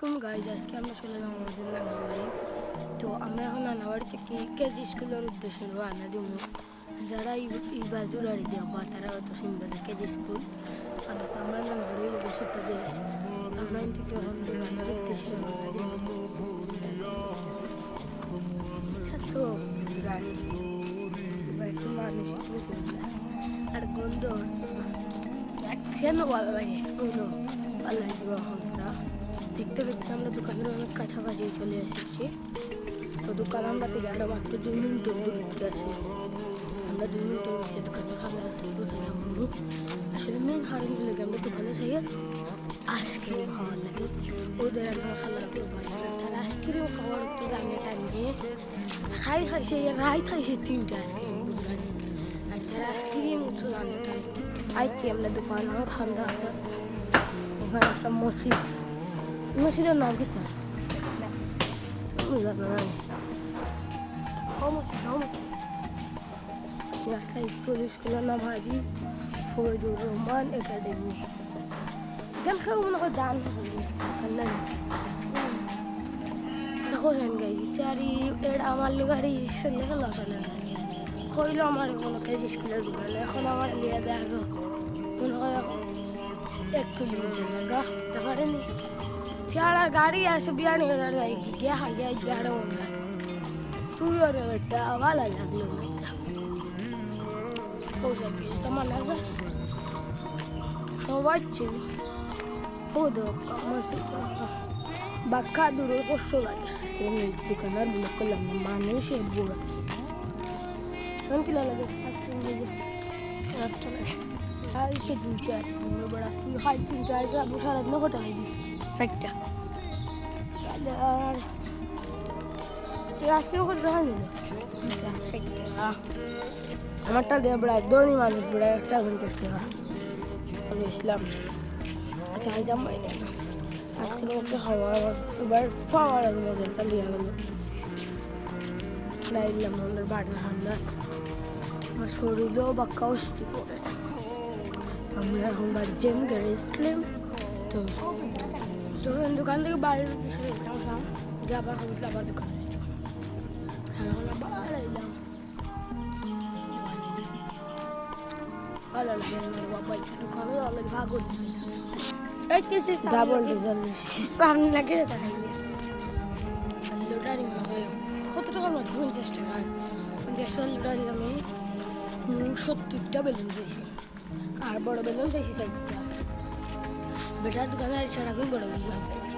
আলাইকুম গাইজ, আজকে আমরা চলে যাবো আমাদের নানাবাড়ি। তো আমরা এখন নানাবাড়ি থেকে কেজি স্কুলের উদ্দেশ্যে রওনা দিব। যারা এই বাজুরাড়ি দেওয়া তারা হয়তো শুনবে যে কেজি স্কুল, আর তো আমরা নানাবাড়ি লেগে ছোটো দেশ। আমরা এন থেকে এখন দোকানের উদ্দেশ্যে রওনা দিব। তো গুজরাট একটু মানুষ আর গন্ধ সেনও ভালো লাগে, ভালো লাগে হলটা। দেখতে দেখতে আমরা দোকানের অনেক কাছাকাছি চলে এসেছি। তো দোকান আমরা থেকে আরো মাত্র 2 মিনিটের দূরত্বে আছে। আমরা 2 মিনিটের মধ্যে দোকানের আমরা কোথায় যাবো। আসলে মেন হারিয়ে লেগে আমরা দোকানে যাই আইসক্রিম খাওয়ার লাগে। ওদের আমরা খাওয়ার ভাই তারা আইসক্রিম খাওয়ার তো জানে টাইমে খাইছে রাই খাইছে 3টা আইসক্রিম বুঝলেন। আর তারা আইসক্রিম তো জানে টাইমে আইছি আমরা দোকান আমার ঠান্ডা আছে। এখানে একটা মসজিদের নাম কি স্কুলের নাম হাজি ফজলুর রহমান একাডেমি। মনে হয় দান দেখো জান গাইছি চারি আমার গাড়ি সেলে খেলা চলে না কইলো আমার কোনো কেজি স্কুলের দোকানে এখন আমার লিয়ে দেয় মনে হয় 1 কিলোমিটার লাগা হতে পারেনি। त्यार गाड़ी ऐसे बिहार नहीं उधर जाएगी क्या है ये बिहार होगा तू और बेटा वाला लग लो बेटा हो जाएगी तो मना से हो बच्चे हो दो मस्त बक्का दूर को शो लगे ये दुकानदार बिल्कुल लंबा माने से बुरा कौन किला लगे आइसक्रीम लगे अच्छा लगे आज के दूसरे आइसक्रीम बड़ा ये हाई तीन चार का बुखार इतना होता है Sector. আজকে কত টাকা নিল আমারটা দিয়ে বেড়ায় দোনই মানুষ বেড়ায় একটা 50 টাকা আমি ইসলাম জামাই নেই আজকে ওকে খাওয়া এবার খাওয়ার মজাটা লিয়া গেল লাইলাম আমাদের বাড়ির ঠান্ডা আমার শরীরেও বাক্কা অস্থি পড়ে আমি এখন বাড়ি জেম গেছিলাম তো যখন দোকান থেকে বাইরে যেতাম আবার খাবো আবার দোকানে এলাম ভালো লাগে বাবা দোকানে অনেক ভাগ ডাবল ডিজেল সামনে লাগে লোটারি কত টাকার মতো 50 টাকা 50 টাকা লোটারি আমি 70টা বেলুন পেয়েছি আর বড় বেলুন পেয়েছি 60টা বেটার দোকানে আর সারাদিন বড় বেলুন পেয়েছি